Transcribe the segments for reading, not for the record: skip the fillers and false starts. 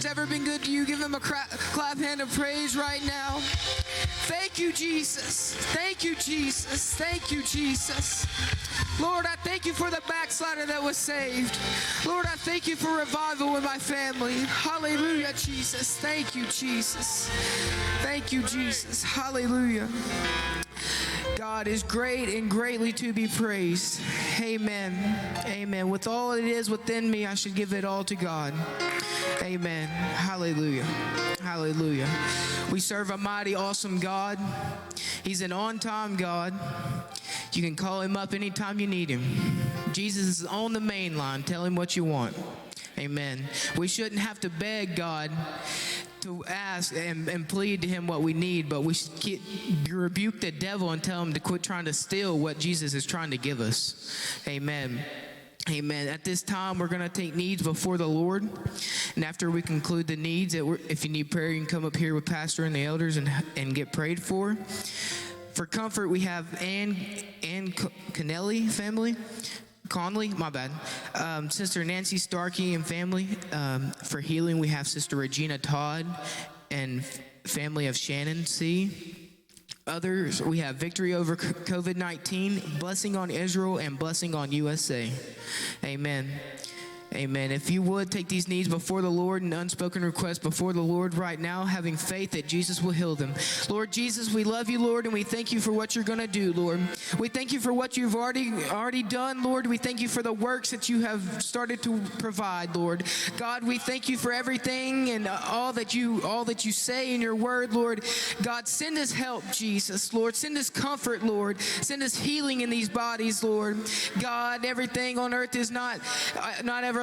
Lord's ever been good to you, give him a clap hand of praise right now. Thank you, Jesus. Thank you, Jesus. Thank you, Jesus. Lord, I thank you for the backslider that was saved. Lord, I thank you for revival in my family. Hallelujah, Jesus. Thank you, Jesus. Thank you, Jesus. Hallelujah. God is great and greatly to be praised. Amen. Amen. With all it is within me, I should give it all to God. Amen. Hallelujah. Hallelujah. We serve a mighty, awesome God. He's an on-time God. You can call him up anytime you need him. Jesus is on the main line. Tell him what you want. Amen. We shouldn't have to beg God to ask and plead to him what we need, but we should rebuke the devil and tell him to quit trying to steal what Jesus is trying to give us. Amen. Amen. At this time, we're going to take needs before the Lord. And after we conclude the needs, if you need prayer, you can come up here with Pastor and the elders and get prayed for. For comfort, we have Ann Connelly family. Conley, my bad. Sister Nancy Starkey and family. For healing, we have Sister Regina Todd and family of Shannon C. Others, we have victory over COVID-19, blessing on Israel, and blessing on USA. Amen. Amen. If you would take these needs before the Lord and unspoken requests before the Lord right now, having faith that Jesus will heal them. Lord Jesus, we love you, Lord, and we thank you for what you're going to do, Lord. We thank you for what you've already done, Lord. We thank you for the works that you have started to provide, Lord. God, we thank you for everything and all that you say in your word, Lord. God, send us help, Jesus, Lord. Send us comfort, Lord. Send us healing in these bodies, Lord. God, everything on earth is not everlasting,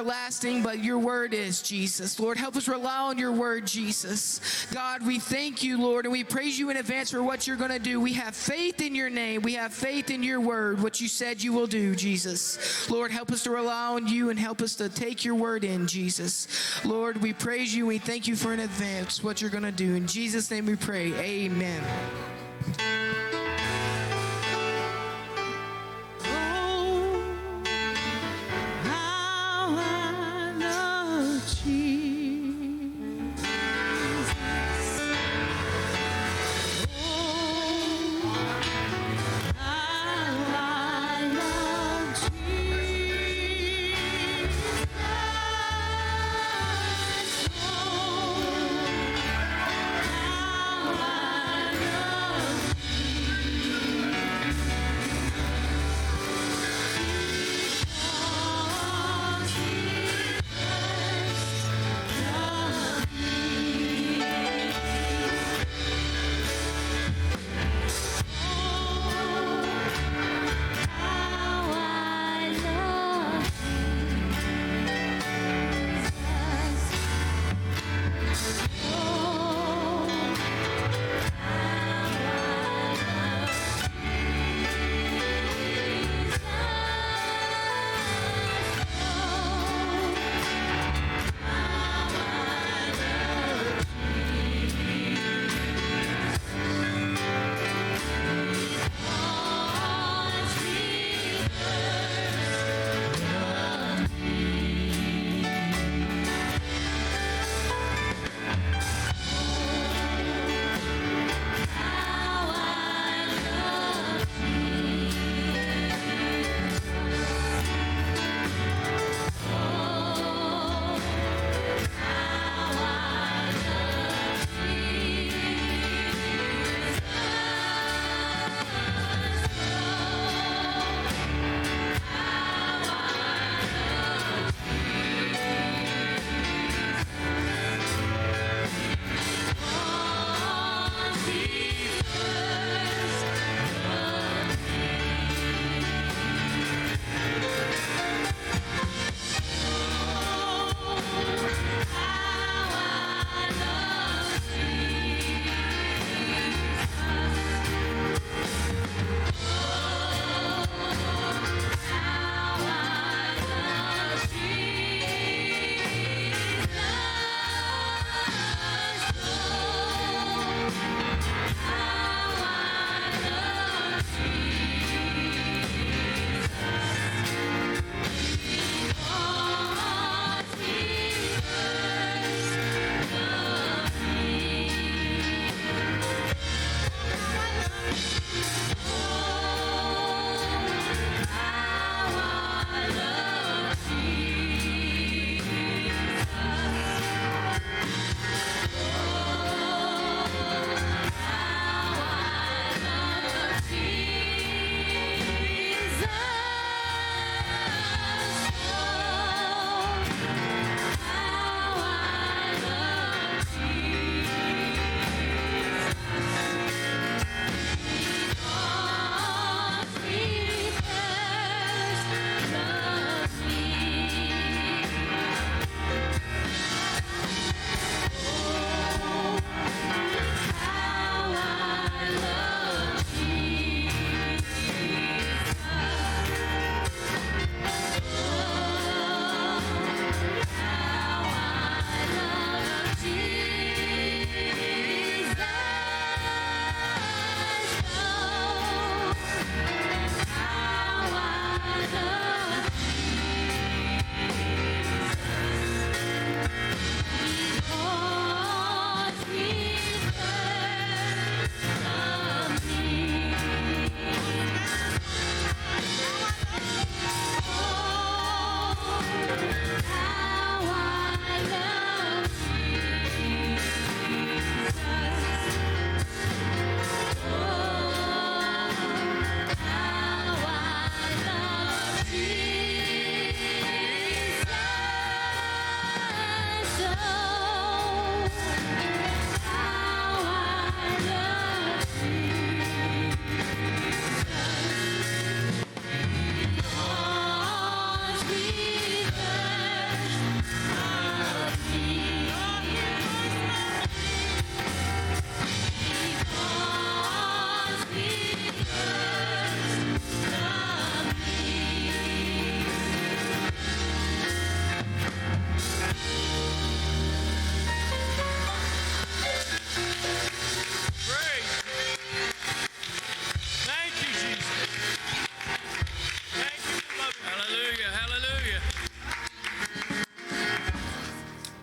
but your word is, Jesus. Lord, help us rely on your word, Jesus. God, we thank you, Lord, and we praise you in advance for what you're going to do. We have faith in your name. We have faith in your word, what you said you will do, Jesus. Lord, help us to rely on you and help us to take your word in, Jesus. Lord, we praise you. We thank you for in advance what you're going to do. In Jesus' name we pray. Amen. I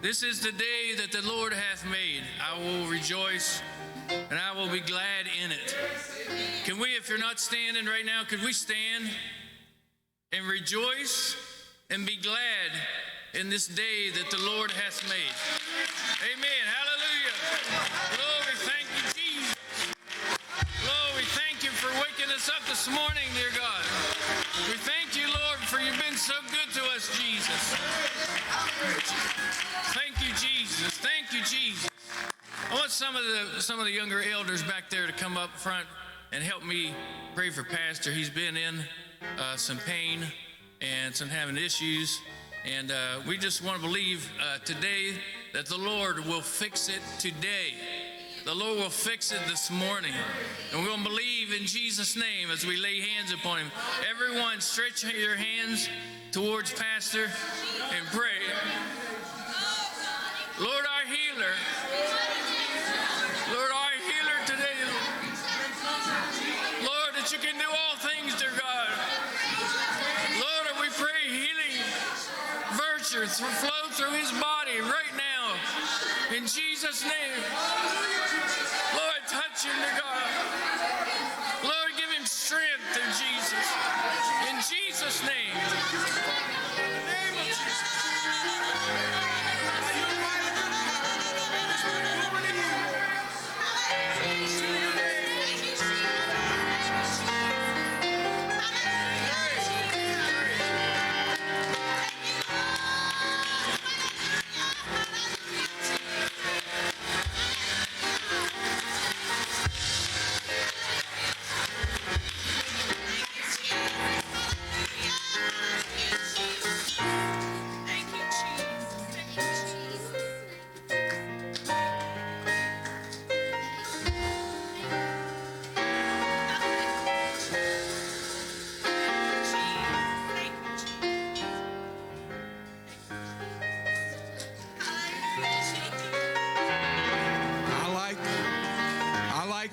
This is the day that the Lord hath made. I will rejoice and I will be glad in it. Can we, if you're not standing right now, could we stand and rejoice and be glad in this day that the Lord hath made? Amen. Hallelujah. Glory, thank you, Jesus. Lord, we thank you for waking us up this morning, dear God. We thank you, Lord, for you've been so good to us, Jesus. Thank you, Jesus. Thank you, Jesus. I want some of the younger elders back there to come up front and help me pray for Pastor. He's been in some pain and some having issues, and we just want to believe today that the Lord will fix it today. The Lord will fix it this morning, and we're going to believe in Jesus' name as we lay hands upon him. Everyone, stretch your hands towards Pastor and pray. Lord, our healer. Lord, our healer today. Lord, that you can do all things, dear God. Lord, we pray healing virtue flow through his body right now. In Jesus' name. Lord, touch him, dear God. Lord, give him strength, dear Jesus. In Jesus' name. In the name of Jesus.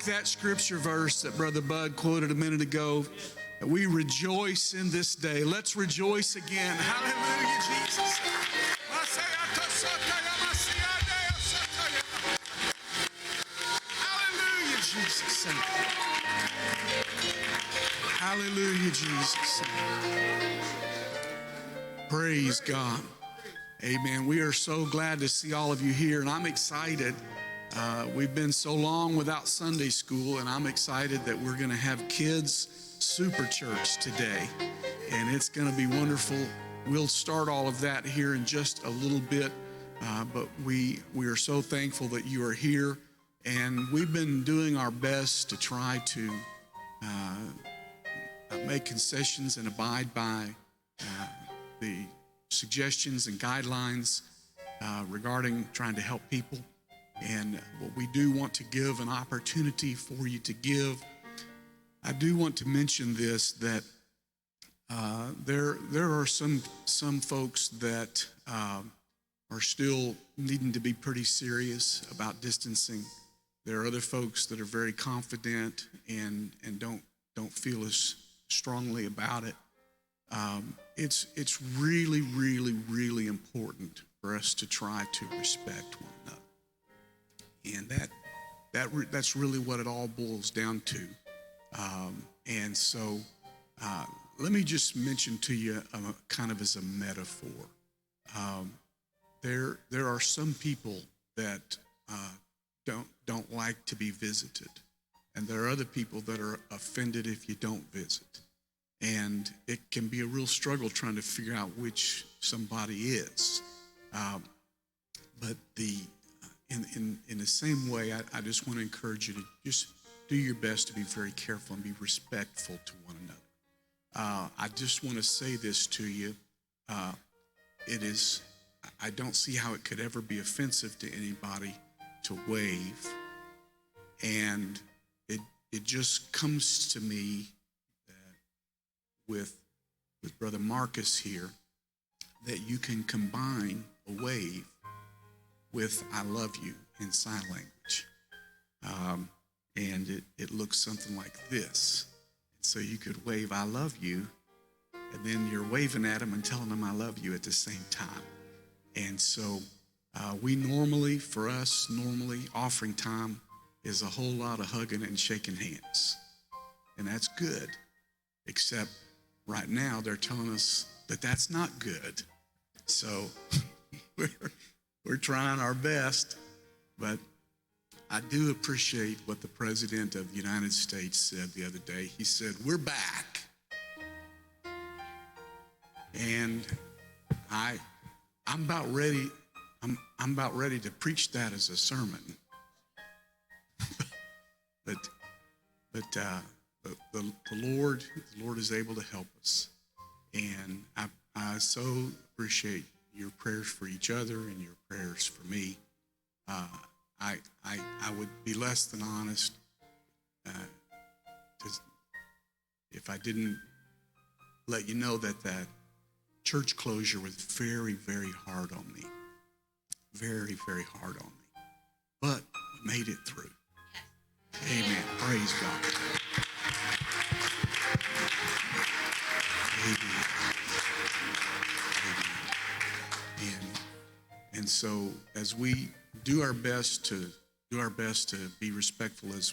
That scripture verse that Brother Bud quoted a minute ago, that we rejoice in this day. Let's rejoice again. Hallelujah, Jesus. Hallelujah, Jesus. Hallelujah, Jesus. Praise God. Amen. We are so glad to see all of you here, and I'm excited. We've been so long without Sunday school, and I'm excited that we're going to have kids super church today, and it's going to be wonderful. We'll start all of that here in just a little bit, but we are so thankful that you are here, and we've been doing our best to try to make concessions and abide by the suggestions and guidelines regarding trying to help people. And what we do want to give an opportunity for you to give. I do want to mention this, that there are some folks that are still needing to be pretty serious about distancing. There are other folks that are very confident and don't feel as strongly about it. It's really, really, really important for us to try to respect one another. And that's really what it all boils down to. And so let me just mention to you kind of as a metaphor. There are some people that don't like to be visited. And there are other people that are offended if you don't visit. And it can be a real struggle trying to figure out which somebody is. But in the same way, I just want to encourage you to just do your best to be very careful and be respectful to one another. I just want to say this to you. I don't see how it could ever be offensive to anybody to wave. And it just comes to me that with Brother Marcus here, that you can combine a wave with I love you in sign language. And it looks something like this. So you could wave I love you, and then you're waving at them and telling them I love you at the same time. And so For us, offering time is a whole lot of hugging and shaking hands. And that's good. Except right now, they're telling us that that's not good. So we're trying our best. But I do appreciate what the President of the United States said the other day. He said, "We're back." And I'm about ready. I'm about ready to preach that as a sermon. but the Lord is able to help us, and I so appreciate your prayers for each other and your prayers for me. I would be less than honest if I didn't let you know that church closure was very, very hard on me. Very, very hard on me. But we made it through. Amen. Praise God. Amen. Amen. And so as we do our best to be respectful as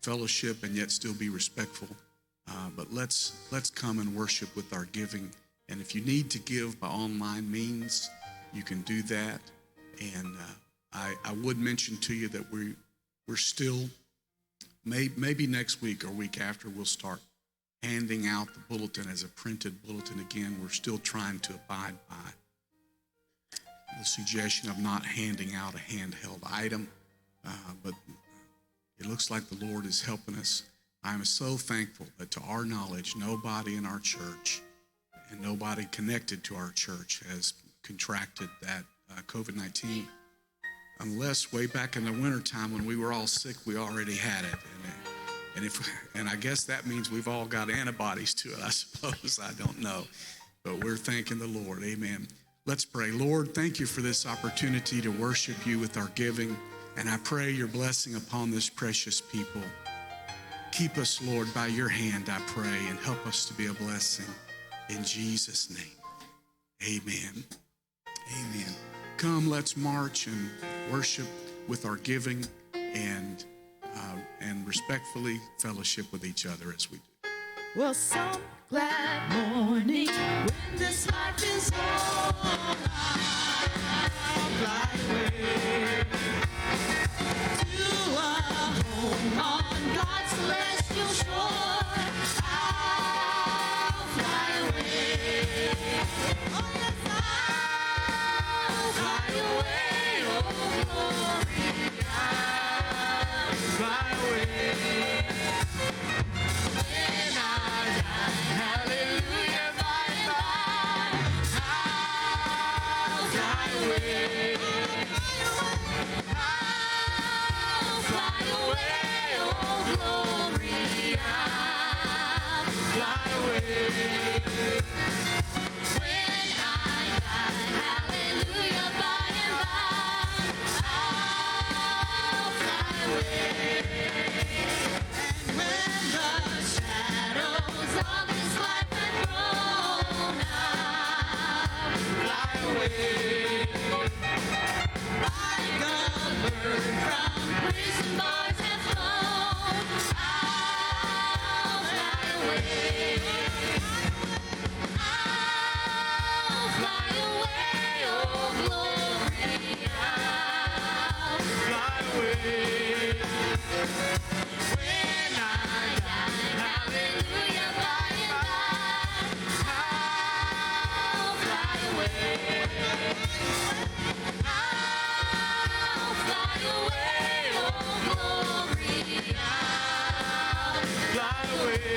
fellowship and yet still be respectful, but let's come and worship with our giving. And if you need to give by online means, you can do that. And I would mention to you that we're still, maybe next week or week after, we'll start handing out the bulletin as a printed bulletin again. We're still trying to abide by the suggestion of not handing out a handheld item, but it looks like the Lord is helping us. I'm so thankful that to our knowledge, nobody in our church and nobody connected to our church has contracted that COVID-19, unless way back in the wintertime when we were all sick, we already had it. And I guess that means we've all got antibodies to it, I suppose. I don't know. But we're thanking the Lord. Amen. Let's pray. Lord, thank you for this opportunity to worship you with our giving. And I pray your blessing upon this precious people. Keep us, Lord, by your hand, I pray, and help us to be a blessing. In Jesus' name, amen. Amen. Come, let's march and worship with our giving and respectfully fellowship with each other as we do. Well, some glad morning when this life is over, I'll fly away to a home on God's celestial shore. I'll fly away. Oh, yes, I'll fly away. Oh, glory, I'll fly away. When I die, hallelujah, by and by, I'll fly away. I'll fly away, oh glory, I'll fly away. When I die, hallelujah, by and by, I'll fly away. And when the shadows of this life have grown, I'll fly away. Like a bird from prison bars have flown, I'll fly away. I'll fly away, oh glory, I'll fly away. When I die, hallelujah, by and by, I'll fly away. I'll fly away, oh glory, I'll fly away.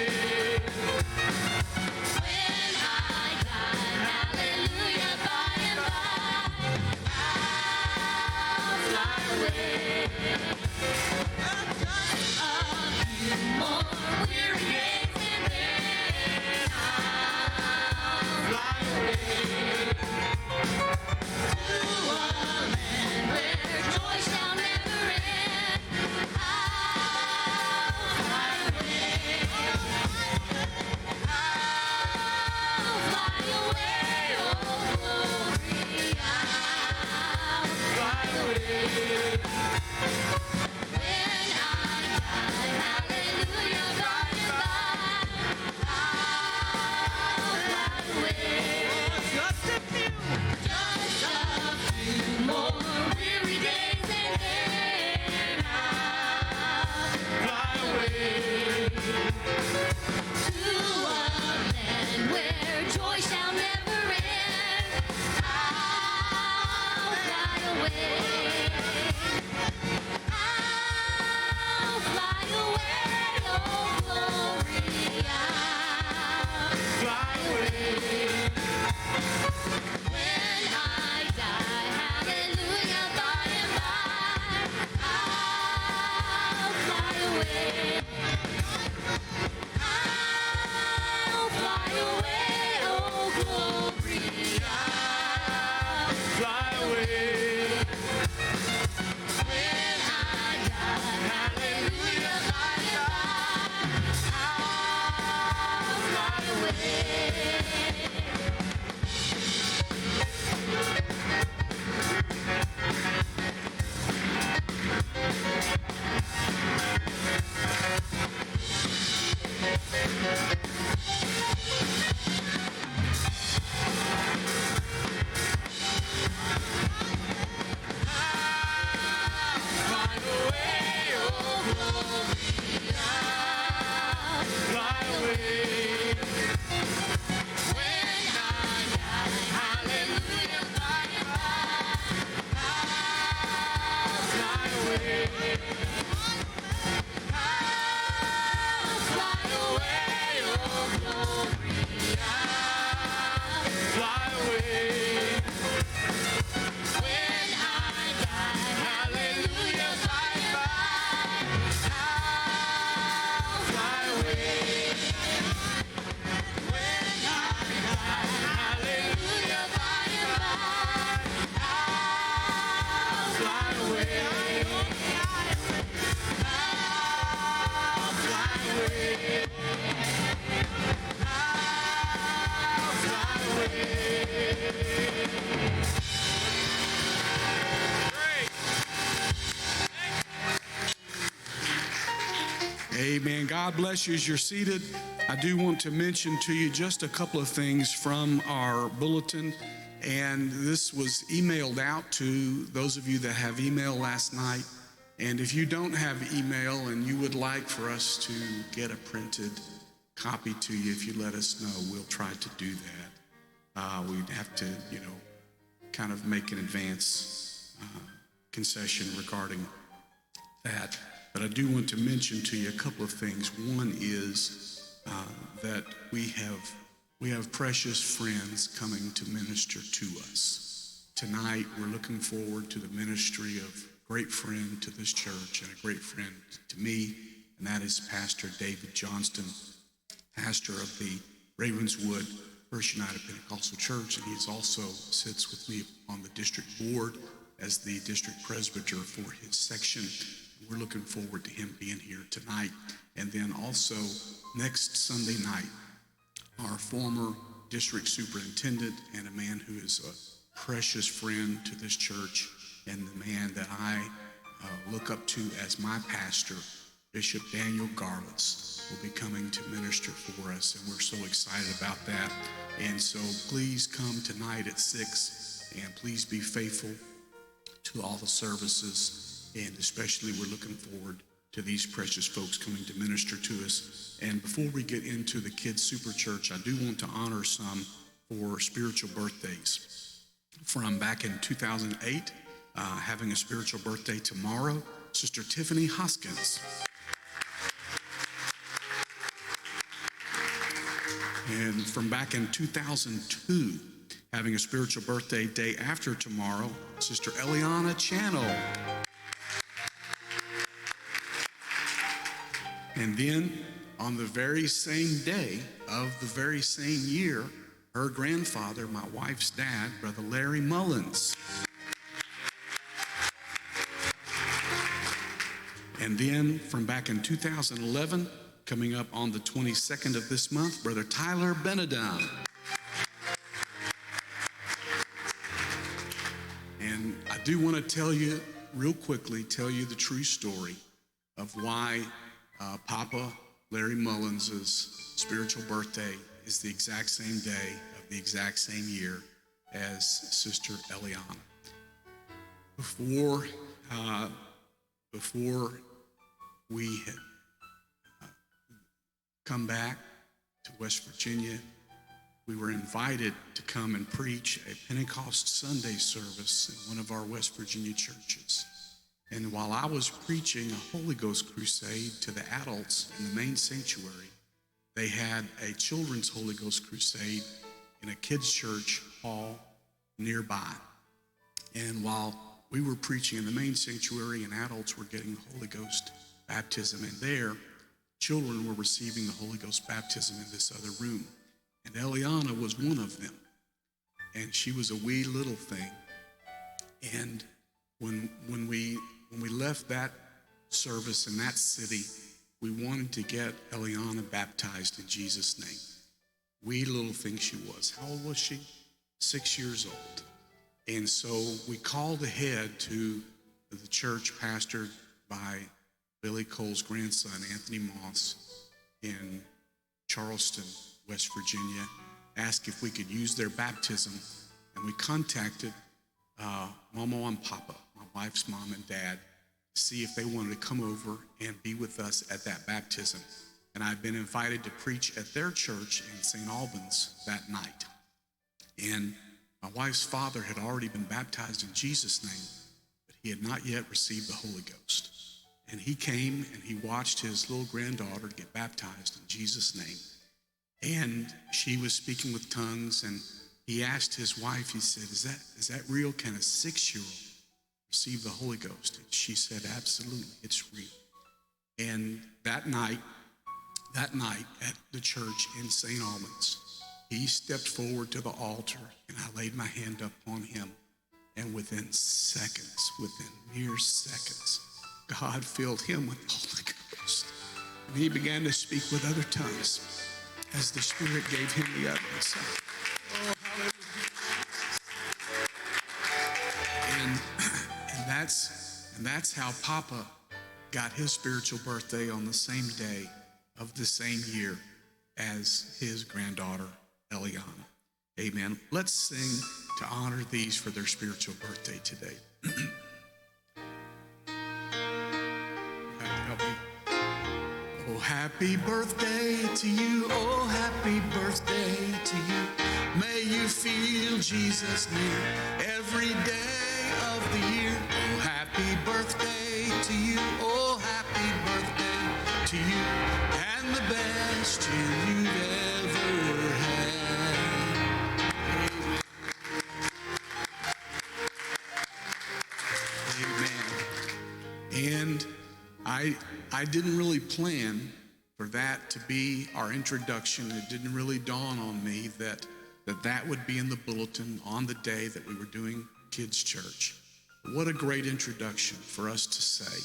Amen. God bless you as you're seated. I do want to mention to you just a couple of things from our bulletin. And this was emailed out to those of you that have email last night. And if you don't have email and you would like for us to get a printed copy to you, if you let us know, we'll try to do that. We'd have to, kind of make an advance concession regarding that. But I do want to mention to you a couple of things. One is that we have precious friends coming to minister to us. Tonight, we're looking forward to the ministry of a great friend to this church and a great friend to me, and that is Pastor David Johnston, pastor of the Ravenswood First United Pentecostal Church, and he also sits with me on the district board as the district presbyter for his section. We're looking forward to him being here tonight. And then also next Sunday night, our former district superintendent and a man who is a precious friend to this church and the man that I look up to as my pastor, Bishop Daniel Garlitz, will be coming to minister for us, and we're so excited about that. And so please come tonight at 6, and please be faithful to all the services. And especially we're looking forward to these precious folks coming to minister to us. And before we get into the Kids Super Church, I do want to honor some for spiritual birthdays. From back in 2008, having a spiritual birthday tomorrow, Sister Tiffany Hoskins. And from back in 2002, having a spiritual birthday day after tomorrow, Sister Eliana Channel. And then on the very same day of the very same year, her grandfather, my wife's dad, Brother Larry Mullins. And then from back in 2011, coming up on the 22nd of this month, Brother Tyler Benedum. And I do want to tell you, real quickly, the true story of why Papa Larry Mullins' spiritual birthday is the exact same day of the exact same year as Sister Eliana. Before we had come back to West Virginia, we were invited to come and preach a Pentecost Sunday service in one of our West Virginia churches. And while I was preaching a Holy Ghost crusade to the adults in the main sanctuary, they had a children's Holy Ghost crusade in a kids' church hall nearby. And while we were preaching in the main sanctuary and adults were getting Holy Ghost baptism in there, children were receiving the Holy Ghost baptism in this other room. And Eliana was one of them. And she was a wee little thing. And when we left that service in that city, we wanted to get Eliana baptized in Jesus' name. wee little thing she was. How old was she? 6 years old. And so we called ahead to the church pastored by Billy Cole's grandson, Anthony Moss, in Charleston, West Virginia, asked if we could use their baptism. And we contacted Mama and Papa, my wife's mom and dad, to see if they wanted to come over and be with us at that baptism. And I've been invited to preach at their church in St. Albans that night. And my wife's father had already been baptized in Jesus' name, but he had not yet received the Holy Ghost. And he came and he watched his little granddaughter get baptized in Jesus' name. And she was speaking with tongues, and he asked his wife, he said, is that real? Can a 6-year-old receive the Holy Ghost? And she said, absolutely, it's real. And that night at the church in St. Albans, he stepped forward to the altar, and I laid my hand up on him. And within mere seconds, God filled him with the Holy Ghost. And he began to speak with other tongues as the Spirit gave him the utterance. Oh, hallelujah. And that's how Papa got his spiritual birthday on the same day of the same year as his granddaughter, Eliana. Amen. Let's sing to honor these for their spiritual birthday today. Help me. Oh, happy birthday to you. Oh, happy birthday to you. May you feel Jesus near every day of the year. Oh, happy birthday to you. Oh, happy birthday to you. And the best year you've ever had. Amen. And I didn't really plan for that to be our introduction. It didn't really dawn on me that would be in the bulletin on the day that we were doing kids' church. But what a great introduction for us to say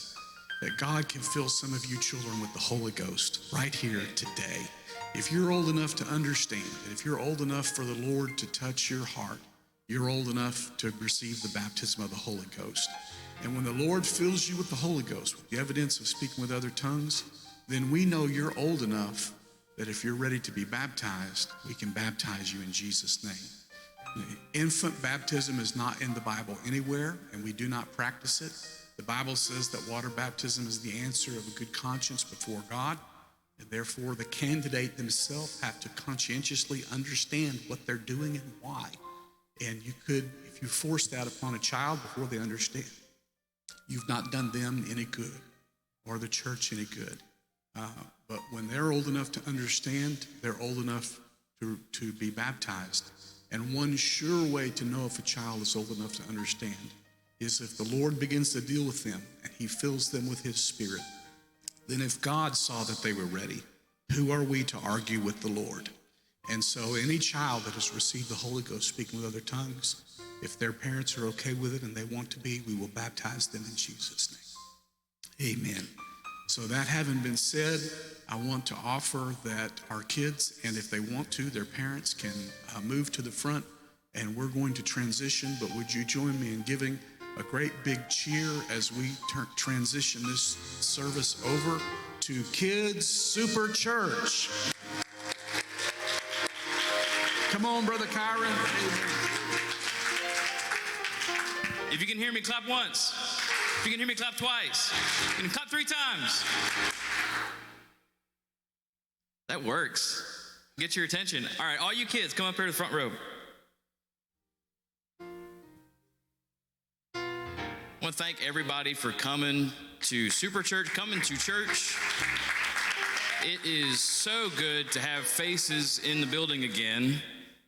that God can fill some of you children with the Holy Ghost right here today. If you're old enough to understand, and if you're old enough for the Lord to touch your heart, you're old enough to receive the baptism of the Holy Ghost. And when the Lord fills you with the Holy Ghost, with the evidence of speaking with other tongues, then we know you're old enough that if you're ready to be baptized, we can baptize you in Jesus' name. Infant baptism is not in the Bible anywhere, and we do not practice it. The Bible says that water baptism is the answer of a good conscience before God, and therefore the candidate themselves have to conscientiously understand what they're doing and why. And you could, if you force that upon a child before they understand, you've not done them any good or the church any good. But when they're old enough to understand, they're old enough to be baptized. And one sure way to know if a child is old enough to understand is if the Lord begins to deal with them and he fills them with his Spirit. Then if God saw that they were ready, who are we to argue with the Lord? And so any child that has received the Holy Ghost speaking with other tongues, if their parents are okay with it and they want to be, we will baptize them in Jesus' name. Amen. So that having been said, I want to offer that our kids, and if they want to, their parents can move to the front, and we're going to transition. But would you join me in giving a great big cheer as we transition this service over to Kids Super Church? Come on, Brother Kyron. If you can hear me, clap once. If you can hear me, clap twice. You can clap 3 times. That works. Get your attention. All right, all you kids, come up here to the front row. I want to thank everybody for coming to Super Church, coming to church. It is so good to have faces in the building again.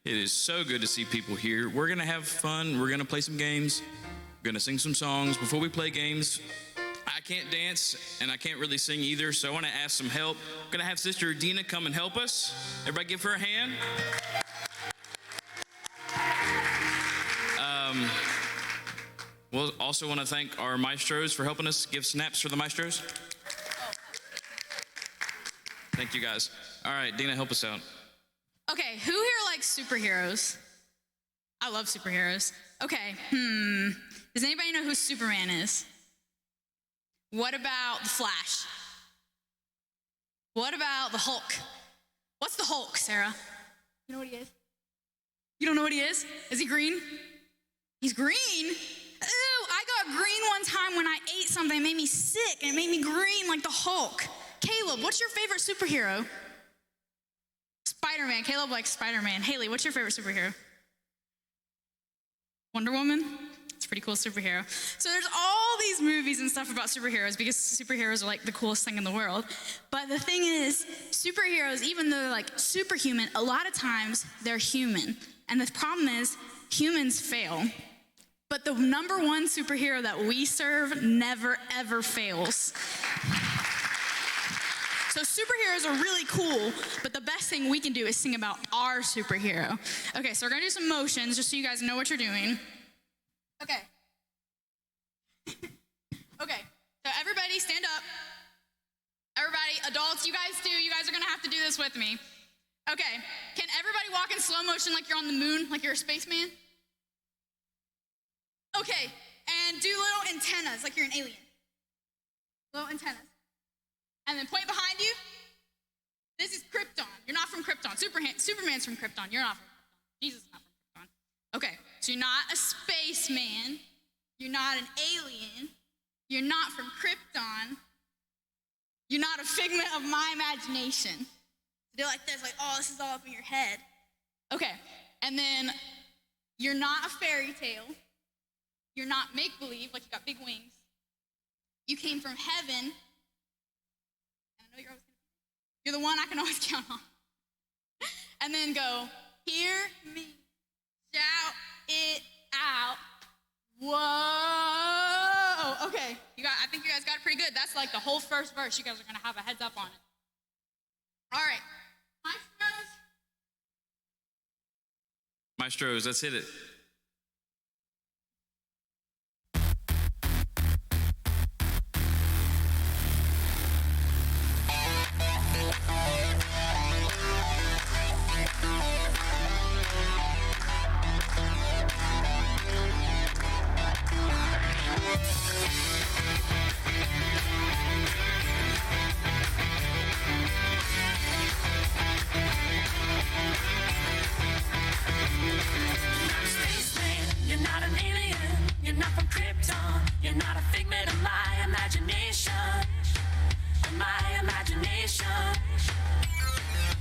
It is so good to see people here. We're going to have fun. We're going to play some games. We're going to sing some songs. Before we play games, I can't dance and I can't really sing either, so I want to ask some help. I'm going to have Sister Dina come and help us. Everybody give her a hand. We'll also want to thank our maestros for helping us. Give snaps for the maestros. Thank you, guys. All right, Dina, help us out. Okay, who here likes superheroes? I love superheroes. Okay, does anybody know who Superman is? What about the Flash? What about the Hulk? What's the Hulk, Sarah? You know what he is? You don't know what he is? Is he green? He's green? Ew, I got green one time when I ate something. It made me sick, and it made me green like the Hulk. Caleb, what's your favorite superhero? Spider-Man. Caleb likes Spider-Man. Haley, what's your favorite superhero? Wonder Woman? It's a pretty cool superhero. So there's all these movies and stuff about superheroes because superheroes are like the coolest thing in the world. But the thing is, superheroes, even though they're like superhuman, a lot of times they're human. And the problem is, humans fail. But the number one superhero that we serve never, ever fails. So superheroes are really cool, but the best thing we can do is sing about our superhero. Okay, so we're gonna do some motions just so you guys know what you're doing. Okay. Okay, so everybody stand up. Everybody, adults, you guys are gonna have to do this with me. Okay, can everybody walk in slow motion like you're on the moon, like you're a spaceman? Okay, and do little antennas like you're an alien. Little antennas. And then point behind you. This is Krypton. You're not from Krypton. Superman's from Krypton. You're not from Krypton. Jesus is not from Krypton. Okay, so you're not a spaceman. You're not an alien. You're not from Krypton. You're not a figment of my imagination. They're like this, like, oh, this is all up in your head. Okay, and then you're not a fairy tale. You're not make-believe, like you got big wings. You came from heaven. You're the one I can always count on. And then go, hear me, shout it out. Whoa. Okay, I think you guys got it pretty good. That's like the whole first verse. You guys are gonna have a heads up on it. All right, Maestros, let's hit it.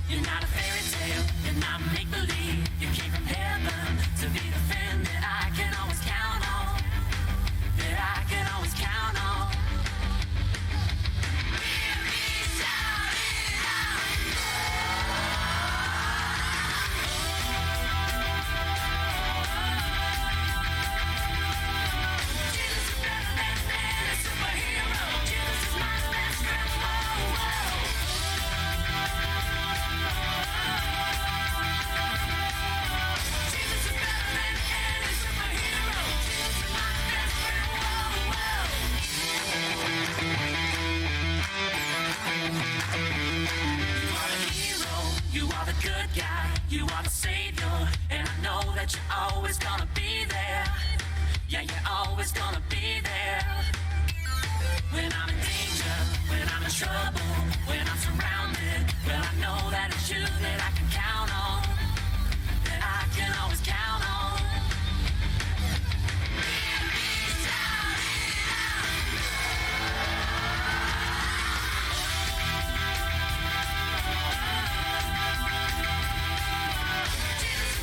You're not a fairy tale, you're not make-believe. You came from heaven to be the friend that I can always count on. That I can always count on. Hear me shout it out. Jesus is better than a superhero. Jesus is my best friend. Whoa, whoa. Good guy, you are the savior, and I know that you're always gonna be there. Yeah, you're always gonna be there. When I'm in danger, when I'm in trouble, when I'm surrounded, well, I know that it's you that I can count on, that I can always count on. Hear me shout it out. Jesus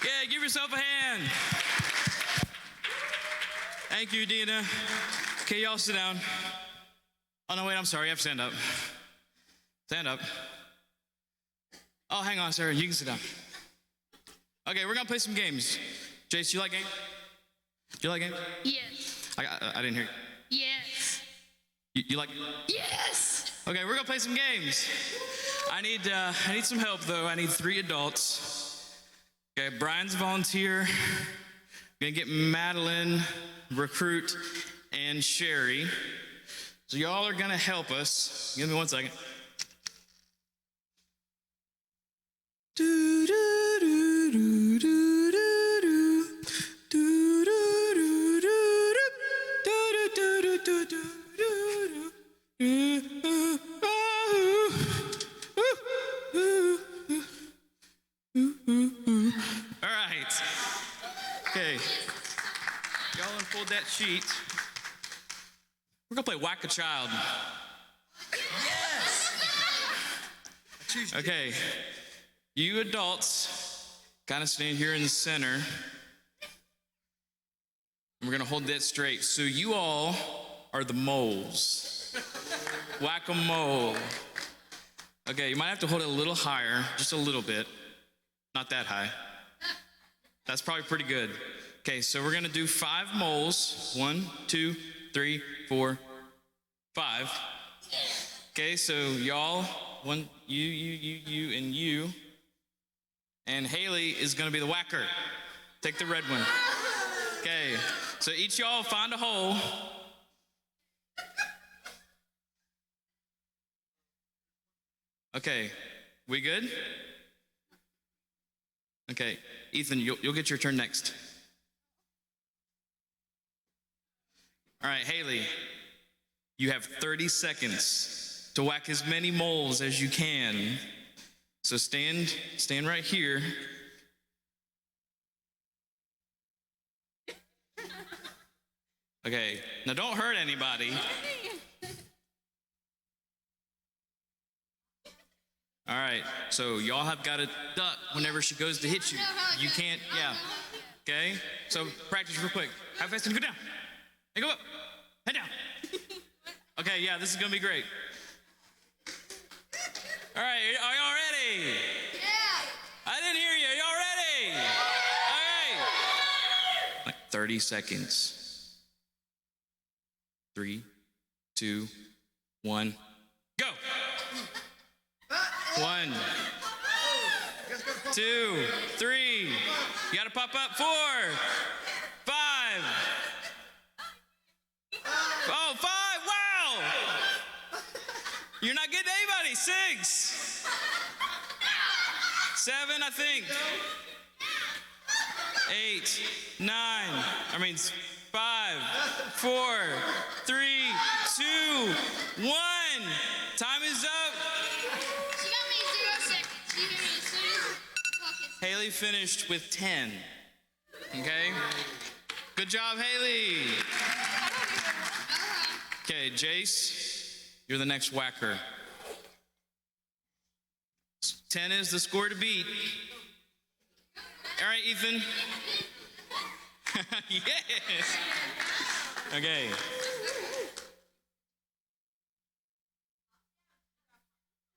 Yeah, give yourself a hand. Thank you, Dina. Okay, y'all sit down. Oh, no, wait, I'm sorry. You have to stand up. Stand up. Oh, hang on, Sarah. You can sit down. Okay, we're going to play some games. Jace, you like games? Do you like games? Yes. I didn't hear you. Yes. You like? Yes. Okay, we're gonna play some games. I need some help though. I need 3 adults. Okay, Brian's a volunteer. Gonna get Madeline, Recruit, and Sherry. So y'all are gonna help us. Give me 1 second. All right. Okay. Y'all unfold that sheet. We're gonna play Whack a Child. Yes. Okay. You adults kind of stand here in the center. We're gonna hold that straight. So you all are the moles. Whack-a-mole. Okay, you might have to hold it a little higher, just a little bit. Not that high. That's probably pretty good. Okay, so we're gonna do 5 moles. 1, 2, 3, 4, 5. Okay, so y'all, you, and you. And Haley is gonna be the whacker. Take the red one. Okay, so each y'all find a hole. Okay, we good? Okay, Ethan, you'll get your turn next. All right, Haley, you have 30 seconds to whack as many moles as you can. So stand right here. Okay, now don't hurt anybody. All right, so y'all have got to duck whenever she goes to hit you. You can't, yeah. Okay, so practice real quick. How fast can you go down? Hey, go up. Head down. Okay, yeah, this is gonna be great. All right, are y'all ready? Yeah. I didn't hear you. Y'all ready? All right. Like 30 seconds. 3, 2, 1, go. 1, 2, 3. You gotta pop up. 4, 5. Oh, 5. Wow. You're not getting anybody. 6, 7, I think. 8, 9. 5, 4, 3, 2, 1. Time is up. Haley finished with 10. Okay? Good job, Haley. Okay, Jace, you're the next whacker. 10 is the score to beat. All right, Ethan. Yes. Okay.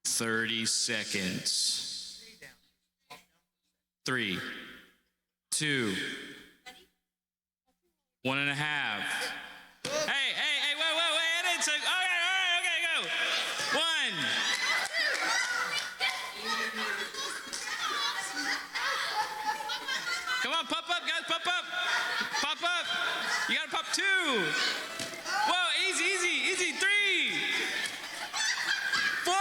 "30 seconds. 3, 2, 1.5. Hey, wait. I didn't say. 2. Whoa, easy. 3, 4.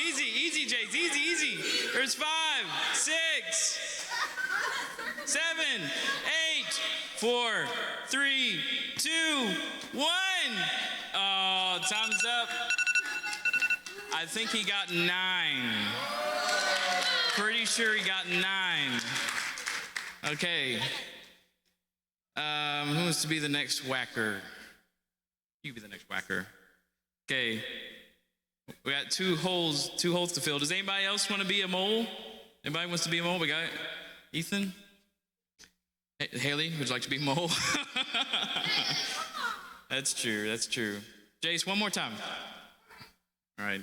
Easy, Jace, easy. There's 5, 6, 7, 8, 4, 3, 2, 1. Oh, time's up. I think he got 9. Pretty sure he got 9. Okay. Who wants to be the next whacker? You be the next whacker. Okay. We got two holes to fill. Does anybody else want to be a mole? Anybody wants to be a mole? We got Ethan. Haley, would you like to be a mole? That's true. Jace, one more time. All right.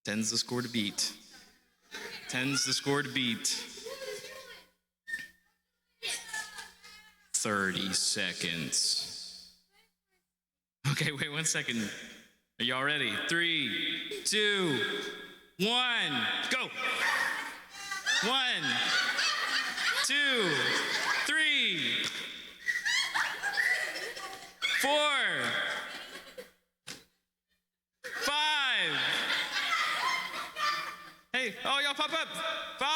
10's the score to beat. 10's the score to beat. 30 seconds. Okay, wait 1 second. Are y'all ready? 3, 2, 1, go. 1, 2, 3, 4, 5. Hey, oh, y'all pop up. 5.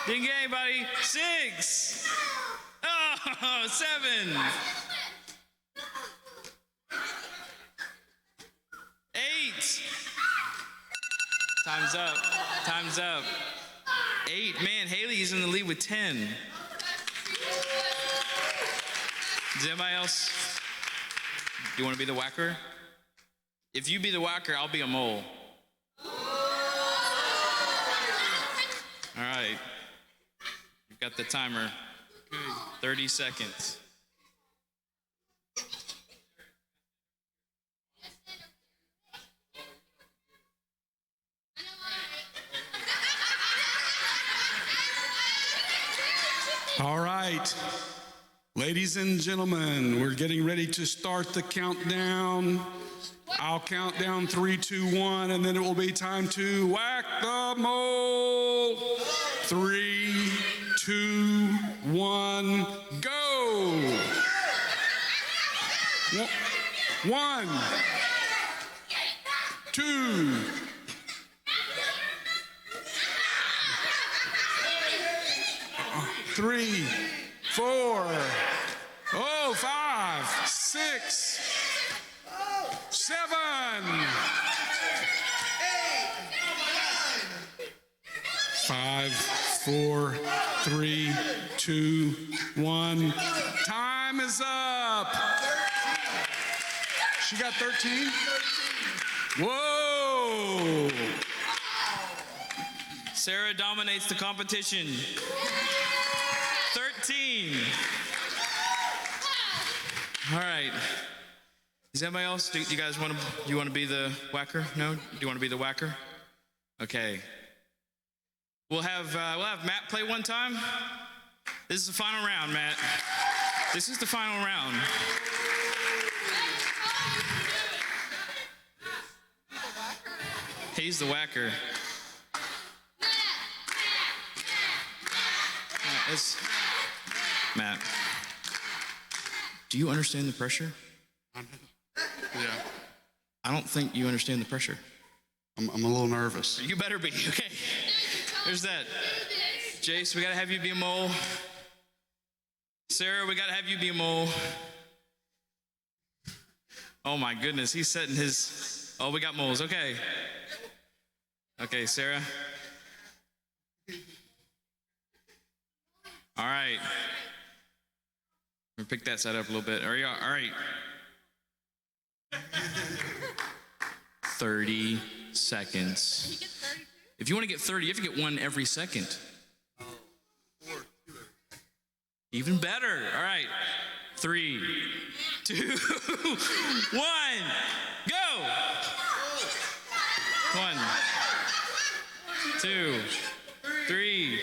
Didn't get anybody. 6. Oh, 7. 8. Time's up. 8. Man, Haley's in the lead with 10. Does anybody else? Do you want to be the whacker? If you be the whacker, I'll be a mole. All right. You've got the timer. 30 seconds. All right. Ladies and gentlemen, we're getting ready to start the countdown. I'll count down 3, 2, 1, and then it will be time to whack the mole. 3, 2, 1, go. 1, 2, 3, 4, 5, 6, 7, 5, 4, 3, 2, 1. Time is up. She got 13? Whoa! Sarah dominates the competition. 13. All right. Is anybody else? Do you guys want to be the whacker? No? Do you want to be the whacker? Okay. We'll have Matt play one time. This is the final round, Matt. This is the final round. He's the whacker. Matt, do you understand the pressure? Yeah. I don't think you understand the pressure. I'm a little nervous. You better be. Okay. There's that. Jace, we gotta have you be a mole. Sarah, we gotta have you be a mole. Oh my goodness, he's setting his. Oh, we got moles. Okay. Okay, Sarah. All right. We'll pick that side up a little bit. Are you all right? 30 seconds. If you want to get 30, you have to get one every second. Even better. All right. 3, 2, 1, go. 1, 2, 3,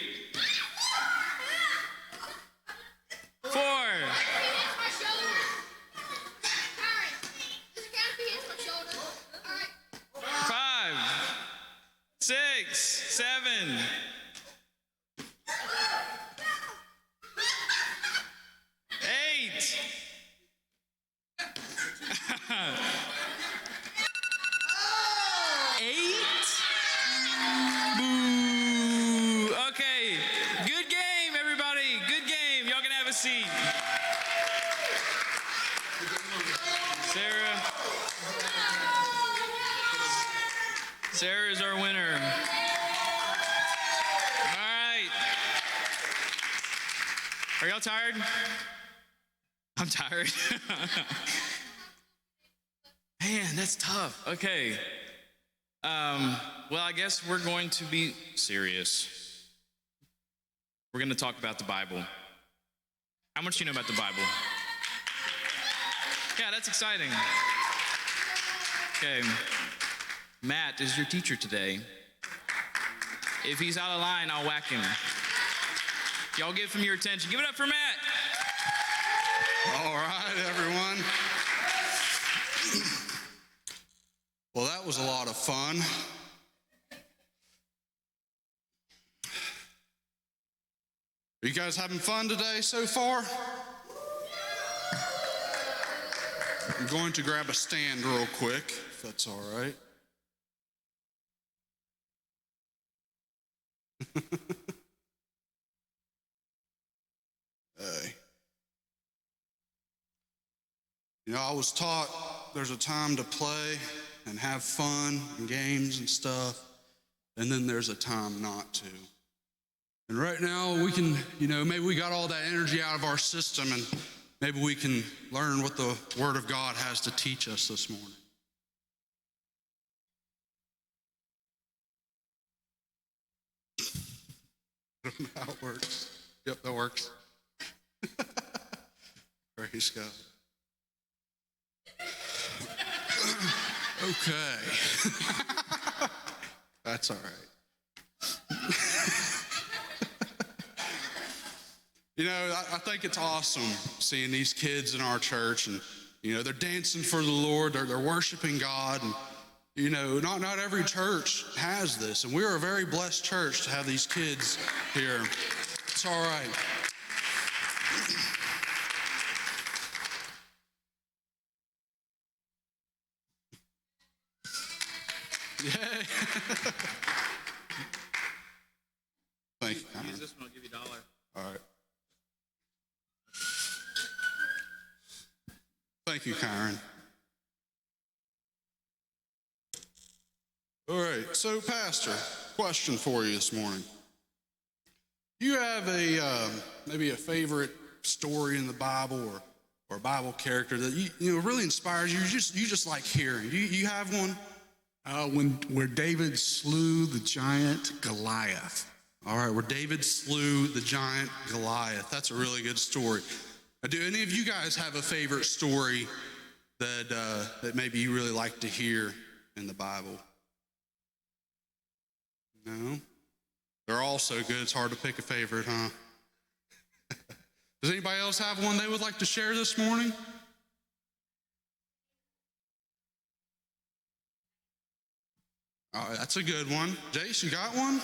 4, 5, 6, 7, a seat. Sarah is our winner. All right. Are y'all tired? I'm tired. Man, that's tough. Okay. Well, I guess we're going to be serious. We're going to talk about the Bible. How much do you know about the Bible? Yeah, that's exciting. Okay. Matt is your teacher today. If he's out of line, I'll whack him. Y'all give him your attention. Give it up for Matt. All right, everyone. Well, that was a lot of fun. Are you guys having fun today so far? I'm going to grab a stand real quick, if that's all right. Hey. You know, I was taught there's a time to play and have fun and games and stuff, and then there's a time not to. And right now we can, maybe we got all that energy out of our system, and maybe we can learn what the Word of God has to teach us this morning. I don't know how it works. Yep, that works. Praise God. Okay. That's all right. I think it's awesome seeing these kids in our church, and, they're dancing for the Lord, they're worshiping God, and, not every church has this, and we're a very blessed church to have these kids here. It's all right. Yay. Thank you, Connor. Use this one, I'll give you $1. All right. Thank you, Kyron. All right, so Pastor, question for you this morning. You have maybe a favorite story in the Bible or a Bible character that you really inspires you. You just like hearing. You have one? Where David slew the giant Goliath. All right, where David slew the giant Goliath. That's a really good story. Do any of you guys have a favorite story that maybe you really like to hear in the Bible? No? They're all so good, it's hard to pick a favorite, huh? Does anybody else have one they would like to share this morning? All right, that's a good one. Jace, you got one?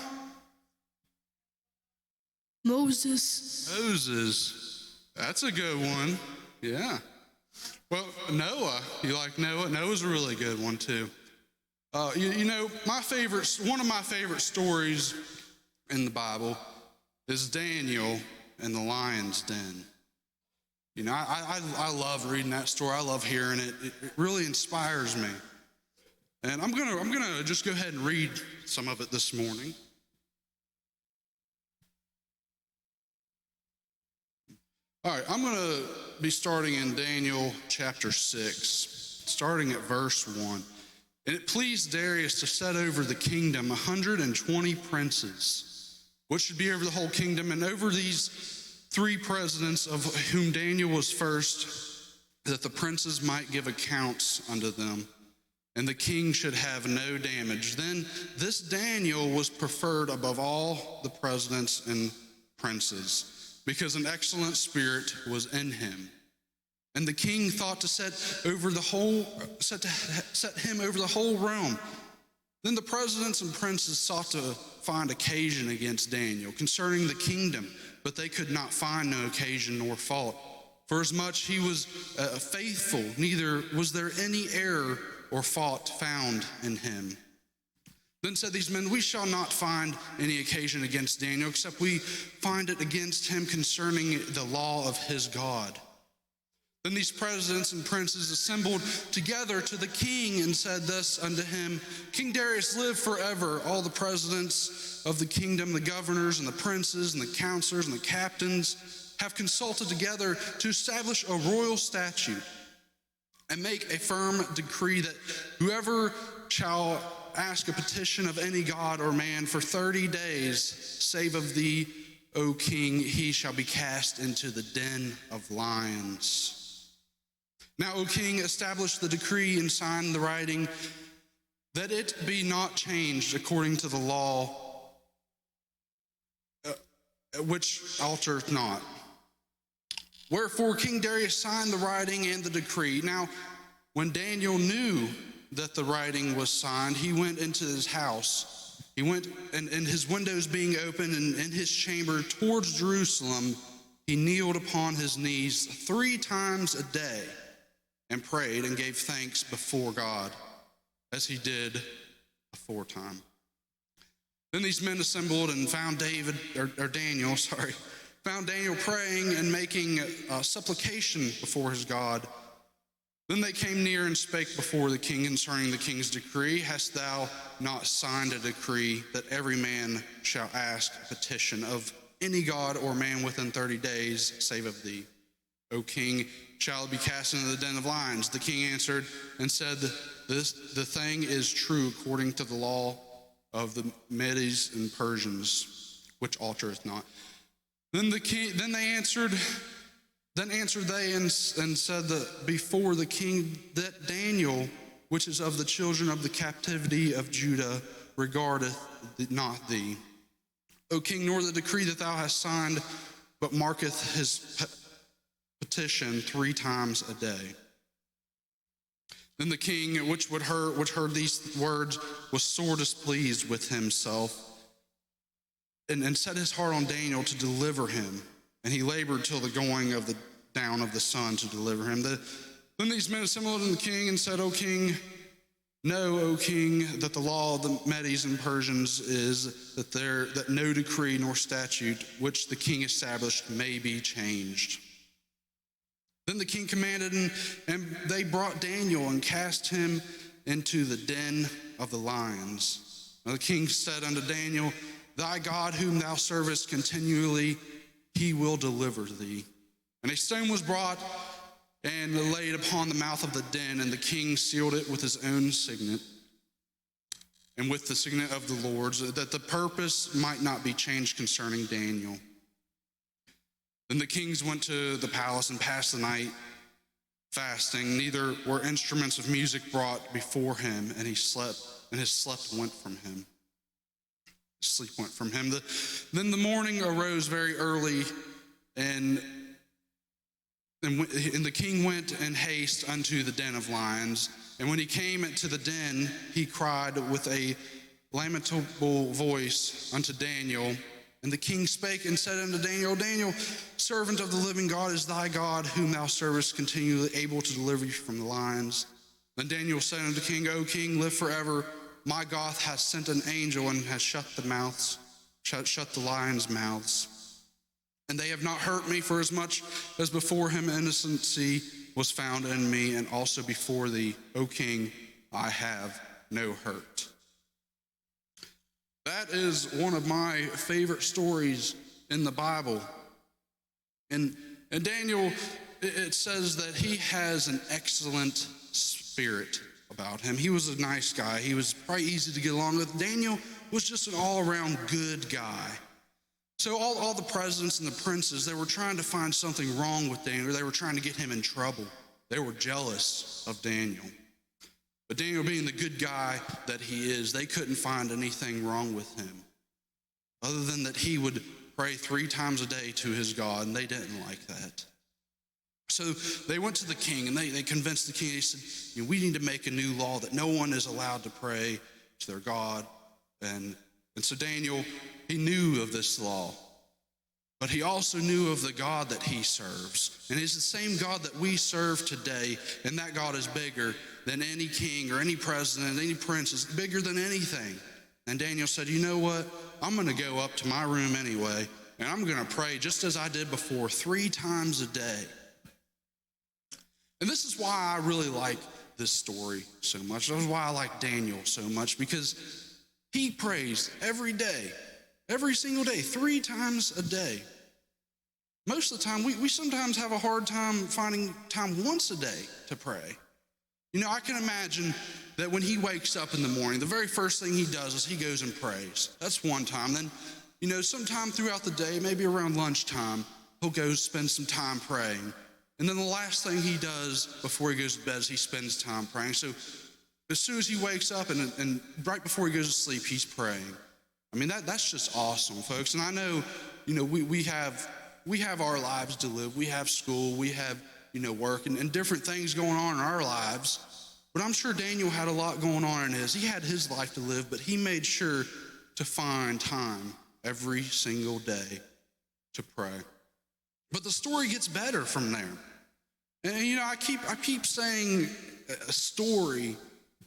Moses. That's a good one. Yeah. Well, Noah. You like Noah? Noah's a really good one too. One of my favorite stories in the Bible is Daniel and the lion's den. I love reading that story. I love hearing it. It really inspires me. And I'm gonna just go ahead and read some of it this morning. All right, I'm gonna be starting in Daniel chapter 6, starting at verse 1. And it pleased Darius to set over the kingdom 120 princes, which should be over the whole kingdom, and over these 3 presidents, of whom Daniel was first, that the princes might give accounts unto them, and the king should have no damage. Then this Daniel was preferred above all the presidents and princes, because an excellent spirit was in him. And the king thought to set him over the whole realm. Then the presidents and princes sought to find occasion against Daniel concerning the kingdom, but they could not find no occasion nor fault. For as much he was faithful, neither was there any error or fault found in him. Then said these men, we shall not find any occasion against Daniel, except we find it against him concerning the law of his God. Then these presidents and princes assembled together to the king and said thus unto him, King Darius, live forever. All the presidents of the kingdom, the governors and the princes and the counselors and the captains have consulted together to establish a royal statute and make a firm decree that whoever shall ask a petition of any god or man for 30 days, save of thee, O king, he shall be cast into the den of lions. Now, O king, establish the decree and sign the writing, that it be not changed according to the law, which altereth not. Wherefore King Darius signed the writing and the decree. Now, when Daniel knew that the writing was signed, he went into his house. He went, and his windows being open, and in his chamber towards Jerusalem, he kneeled upon his knees 3 times a day and prayed and gave thanks before God, as he did aforetime. Then these men assembled and found Daniel praying and making supplication before his God. Then they came near and spake before the king concerning the king's decree. Hast thou not signed a decree that every man shall ask a petition of any god or man within 30 days, save of thee? O king, shall it be cast into the den of lions? The king answered and said, the thing is true according to the law of the Medes and Persians, which altereth not. Then answered they and said that before the king, that Daniel, which is of the children of the captivity of Judah, regardeth not thee, O king, nor the decree that thou hast signed, but marketh his petition 3 times a day. Then the king, which heard these words, was sore displeased with himself, and set his heart on Daniel to deliver him. And he labored till the going of the down of the sun to deliver him. Then these men assembled unto the king and said, O king, know, O king, that the law of the Medes and Persians is that no decree nor statute which the king established may be changed. Then the king commanded, and they brought Daniel and cast him into the den of the lions. Now the king said unto Daniel, Thy God whom thou servest continually, he will deliver thee. And a stone was brought and laid upon the mouth of the den, and the king sealed it with his own signet and with the signet of the Lord's, that the purpose might not be changed concerning Daniel. Then the kings went to the palace and passed the night fasting. Neither were instruments of music brought before him, and he slept, and his sleep went from him. Sleep went from him. Then the morning arose very early, and the king went in haste unto the den of lions. And when he came into the den, he cried with a lamentable voice unto Daniel. And the king spake and said unto Daniel, Daniel, servant of the living God, is thy God, whom thou servest continually, able to deliver you from the lions? Then Daniel said unto the king, O king, live forever. My God hath sent an angel and has shut the lions' mouths. And they have not hurt me, for as much as before him innocency was found in me, and also before thee, O king, I have no hurt. That is one of my favorite stories in the Bible. And Daniel, it says that he has an excellent spirit about him. He was a nice guy. He was probably easy to get along with. Daniel was just an all-around good guy. So all the presidents and the princes, they were trying to find something wrong with Daniel. They were trying to get him in trouble. They were jealous of Daniel. But Daniel, being the good guy that he is, they couldn't find anything wrong with him, other than that he would pray 3 times a day to his God, and they didn't like that. So they went to the king, and they convinced the king. They said, we need to make a new law that no one is allowed to pray to their God. And so Daniel, he knew of this law, but he also knew of the God that he serves. And it's the same God that we serve today, and that God is bigger than any king or any president, any prince. Is bigger than anything. And Daniel said, you know what? I'm going to go up to my room anyway, and I'm going to pray just as I did before, 3 times a day. And this is why I really like this story so much. That's why I like Daniel so much, because he prays every day, every single day, 3 times a day. Most of the time, we sometimes have a hard time finding time once a day to pray. You know, I can imagine that when he wakes up in the morning, the very first thing he does is he goes and prays. That's one time. Then, you know, sometime throughout the day, maybe around lunchtime, he'll go spend some time praying. And then the last thing he does before he goes to bed is he spends time praying. So as soon as he wakes up and right before he goes to sleep, he's praying. I mean, that's just awesome, folks. And I know, you know, we have our lives to live. We have school, we have, you know, work and different things going on in our lives. But I'm sure Daniel had a lot going on in his. He had his life to live, but he made sure to find time every single day to pray. But the story gets better from there. And, you know, I keep saying a story,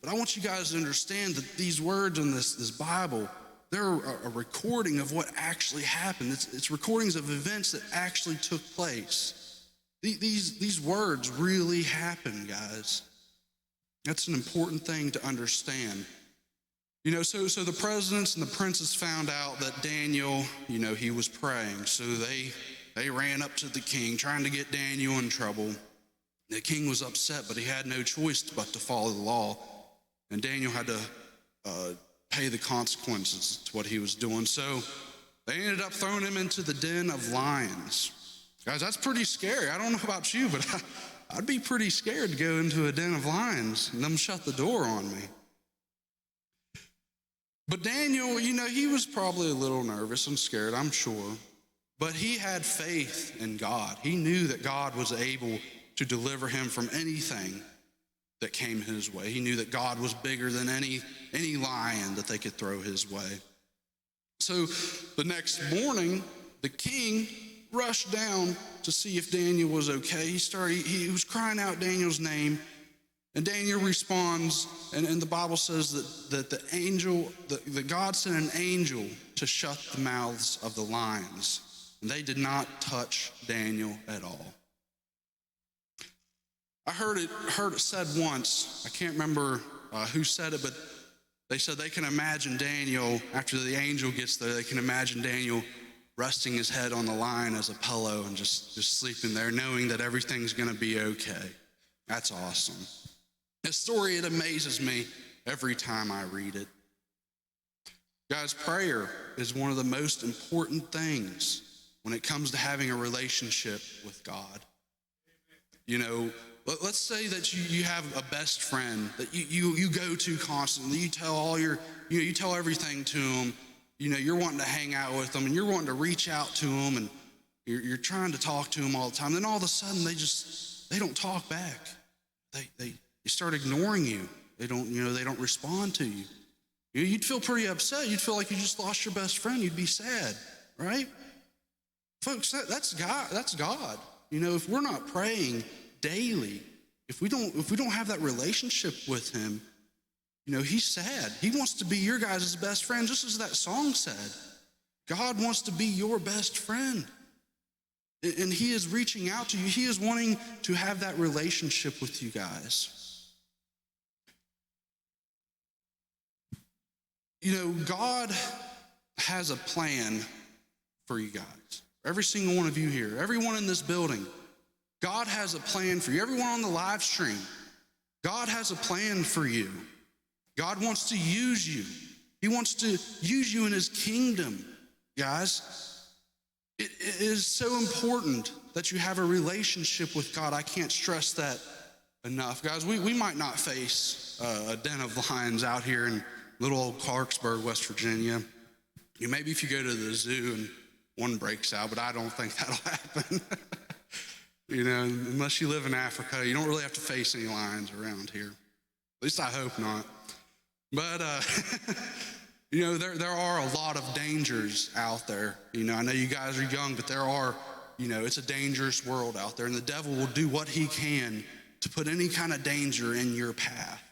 but I want you guys to understand that these words in this Bible, they're a recording of what actually happened. It's recordings of events that actually took place. These words really happened, guys. That's an important thing to understand. You know, so the presidents and the princes found out that Daniel, you know, he was praying. So they ran up to the king trying to get Daniel in trouble. The king was upset, but he had no choice but to follow the law. And Daniel had to pay the consequences to what he was doing. So they ended up throwing him into the den of lions. Guys, that's pretty scary. I don't know about you, but I'd be pretty scared to go into a den of lions and them shut the door on me. But Daniel, you know, he was probably a little nervous and scared, I'm sure. But he had faith in God. He knew that God was able to deliver him from anything that came his way. He knew that God was bigger than any lion that they could throw his way. So the next morning, the king rushed down to see if Daniel was okay. He was crying out Daniel's name, and Daniel responds, and the Bible says that God sent an angel to shut the mouths of the lions, and they did not touch Daniel at all. I heard it said once, I can't remember who said it, but they said they can imagine Daniel, after the angel gets there, they can imagine Daniel resting his head on the lion as a pillow and just sleeping there, knowing that everything's going to be okay. That's awesome. This story, it amazes me every time I read it. Guys, prayer is one of the most important things when it comes to having a relationship with God. You know, let's say that you have a best friend that you go to constantly. You tell you tell everything to them. You know, you're wanting to hang out with them and you're wanting to reach out to them and you're trying to talk to them all the time. Then all of a sudden they don't talk back. They start ignoring you. They don't respond to you. You'd feel pretty upset. You'd feel like you just lost your best friend. You'd be sad, right? Folks, that's God. That's God. You know, if we're not praying daily, if we don't have that relationship with him, you know, he's sad. He wants to be your guys' best friend, just as that song said. God wants to be your best friend. And he is reaching out to you. He is wanting to have that relationship with you guys. You know, God has a plan for you guys. Every single one of you here, everyone in this building, God has a plan for you. Everyone on the live stream, God has a plan for you. God wants to use you. He wants to use you in his kingdom, guys. It is so important that you have a relationship with God. I can't stress that enough. Guys, we might not face a den of lions out here in little old Clarksburg, West Virginia. Maybe if you go to the zoo and one breaks out, but I don't think that'll happen. You know, unless you live in Africa, you don't really have to face any lions around here. At least I hope not. But, you know, there are a lot of dangers out there. You know, I know you guys are young, but there are, you know, it's a dangerous world out there. And the devil will do what he can to put any kind of danger in your path.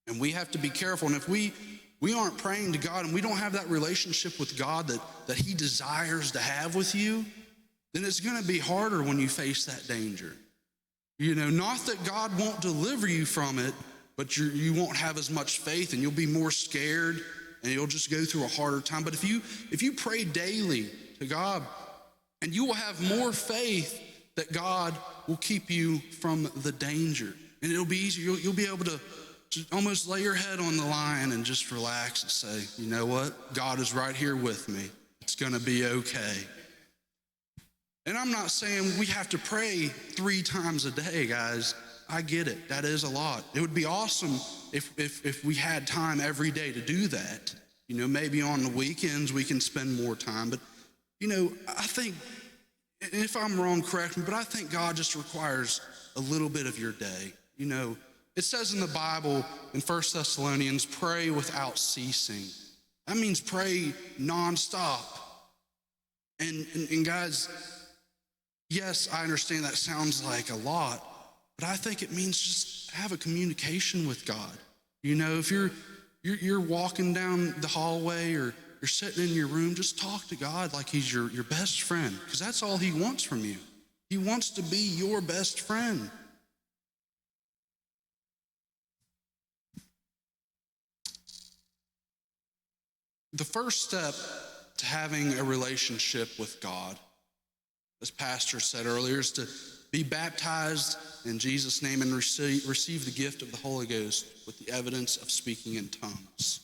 And we have to be careful. And if we we aren't praying to God and we don't have that relationship with God that he desires to have with you, then it's going to be harder when you face that danger. You know, not that God won't deliver you from it, but you won't have as much faith and you'll be more scared and you'll just go through a harder time. But if you pray daily to God, and you will have more faith that God will keep you from the danger. And it'll be easier. You'll be able to almost lay your head on the line and just relax and say, you know what? God is right here with me. It's going to be okay. And I'm not saying we have to pray 3 times a day, guys. I get it. That is a lot. It would be awesome if we had time every day to do that. You know, maybe on the weekends we can spend more time. But, you know, I think, and if I'm wrong, correct me, but I think God just requires a little bit of your day. You know, it says in the Bible in 1 Thessalonians, pray without ceasing. That means pray nonstop. And guys, yes, I understand that sounds like a lot, but I think it means just have a communication with God. You know, if you're walking down the hallway or you're sitting in your room, just talk to God like he's your best friend, because that's all he wants from you. He wants to be your best friend. The first step to having a relationship with God, as Pastor said earlier, is to be baptized in Jesus' name and receive the gift of the Holy Ghost with the evidence of speaking in tongues.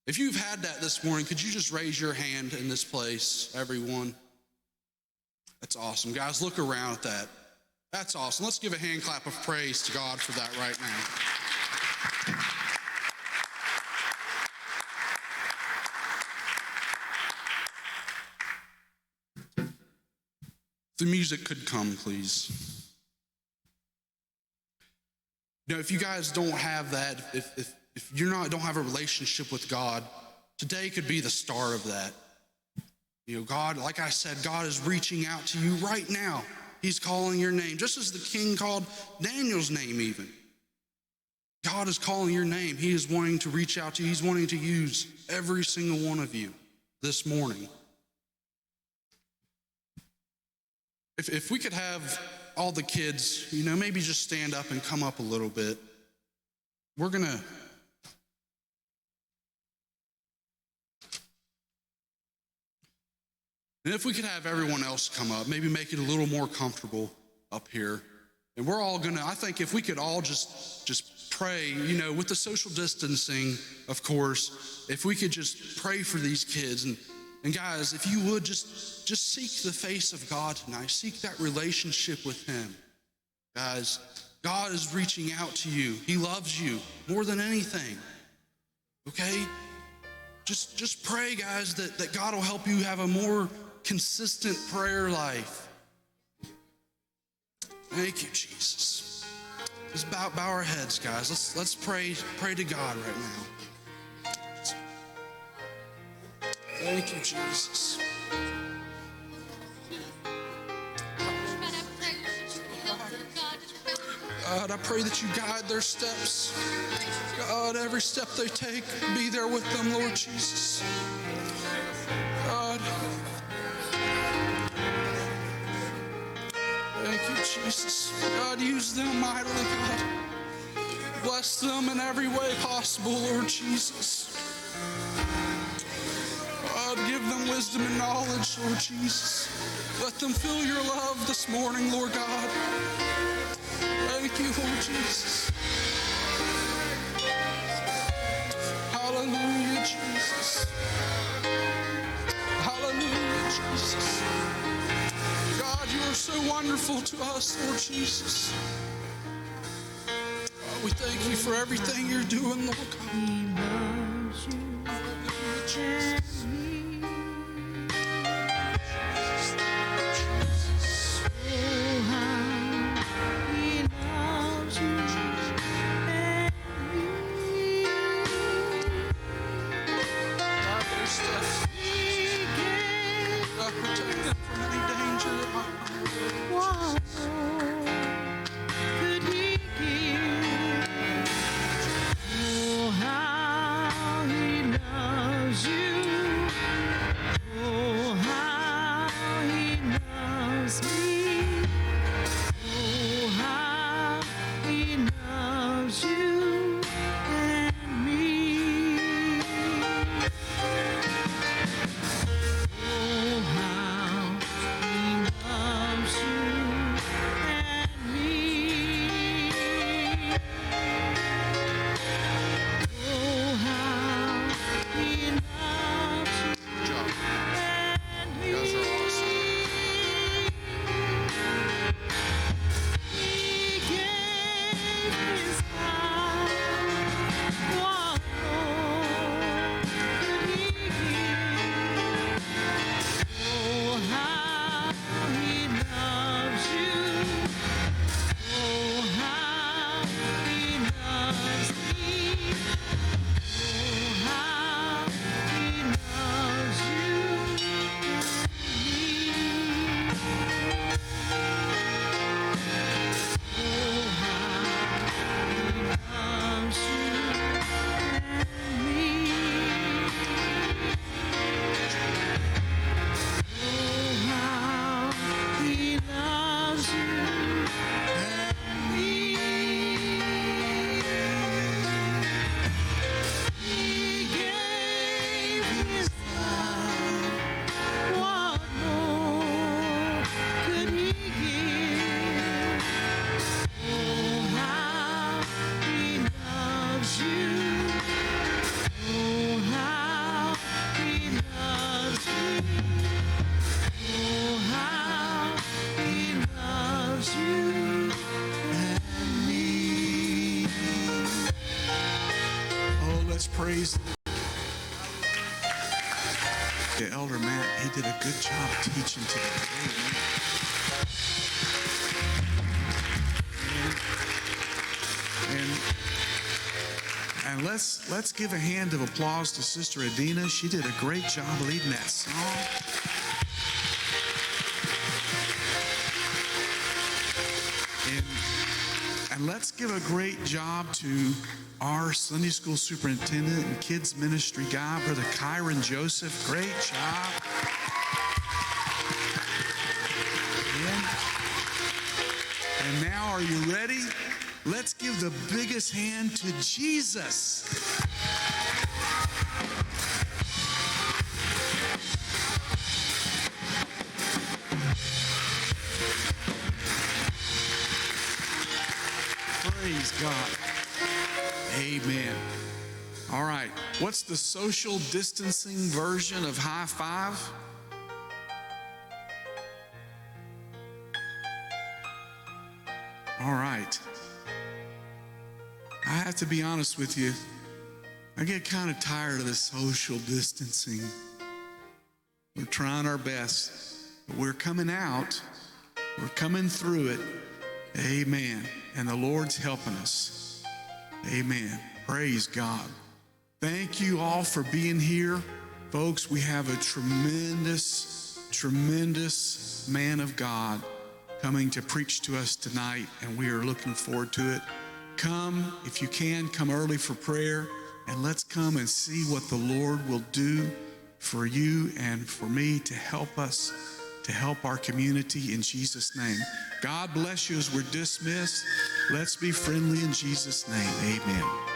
If you've had that this morning, could you just raise your hand in this place, everyone? That's awesome. Guys, look around at that. That's awesome. Let's give a hand clap of praise to God for that right now. The music could come, please. You know, if you guys don't have that, if you're don't have a relationship with God, today could be the start of that. You know, God, like I said, God is reaching out to you right now. He's calling your name, just as the king called Daniel's name even. God is calling your name. He is wanting to reach out to you. He's wanting to use every single one of you this morning. If we could have all the kids, you know, maybe just stand up and come up a little bit. We're going to... And if we could have everyone else come up, maybe make it a little more comfortable up here. And we're all going to, I think if we could all just pray, you know, with the social distancing, of course, if we could just pray for these kids. And guys, if you would just seek the face of God tonight, seek that relationship with him. Guys, God is reaching out to you. He loves you more than anything. Okay? Just pray, guys, that God will help you have a more consistent prayer life. Thank you, Jesus. Let's bow our heads, guys. Let's pray to God right now. Thank you, Jesus. God, I pray that you guide their steps. God, every step they take, be there with them, Lord Jesus. God, thank you, Jesus. God, use them mightily, God. Bless them in every way possible, Lord Jesus. God, give them wisdom and knowledge, Lord Jesus. Let them feel your love this morning, Lord God. Thank you, Lord Jesus. Hallelujah, Jesus. Hallelujah, Jesus. God, you are so wonderful to us, Lord Jesus. God, we thank you for everything you're doing, Lord God. Hallelujah, Jesus. He praise. Yeah, Elder Matt, he did a good job teaching today. Amen. And let's give a hand of applause to Sister Adina. She did a great job leading that song. And let's give a great job to our Sunday school superintendent and kids ministry guy, Brother Kyron Joseph. Great job. And now, are you ready? Let's give the biggest hand to Jesus. Praise God. Amen. All right. What's the social distancing version of high five? All right. I have to be honest with you. I get kind of tired of this social distancing. We're trying our best, but we're coming out. We're coming through it. Amen. And the Lord's helping us. Amen. Praise God. Thank you all for being here. Folks, we have a tremendous, tremendous man of God coming to preach to us tonight, and we are looking forward to it. Come, if you can, come early for prayer, and let's come and see what the Lord will do for you and for me to help us, to help our community in Jesus' name. God bless you as we're dismissed. Let's be friendly in Jesus' name. Amen.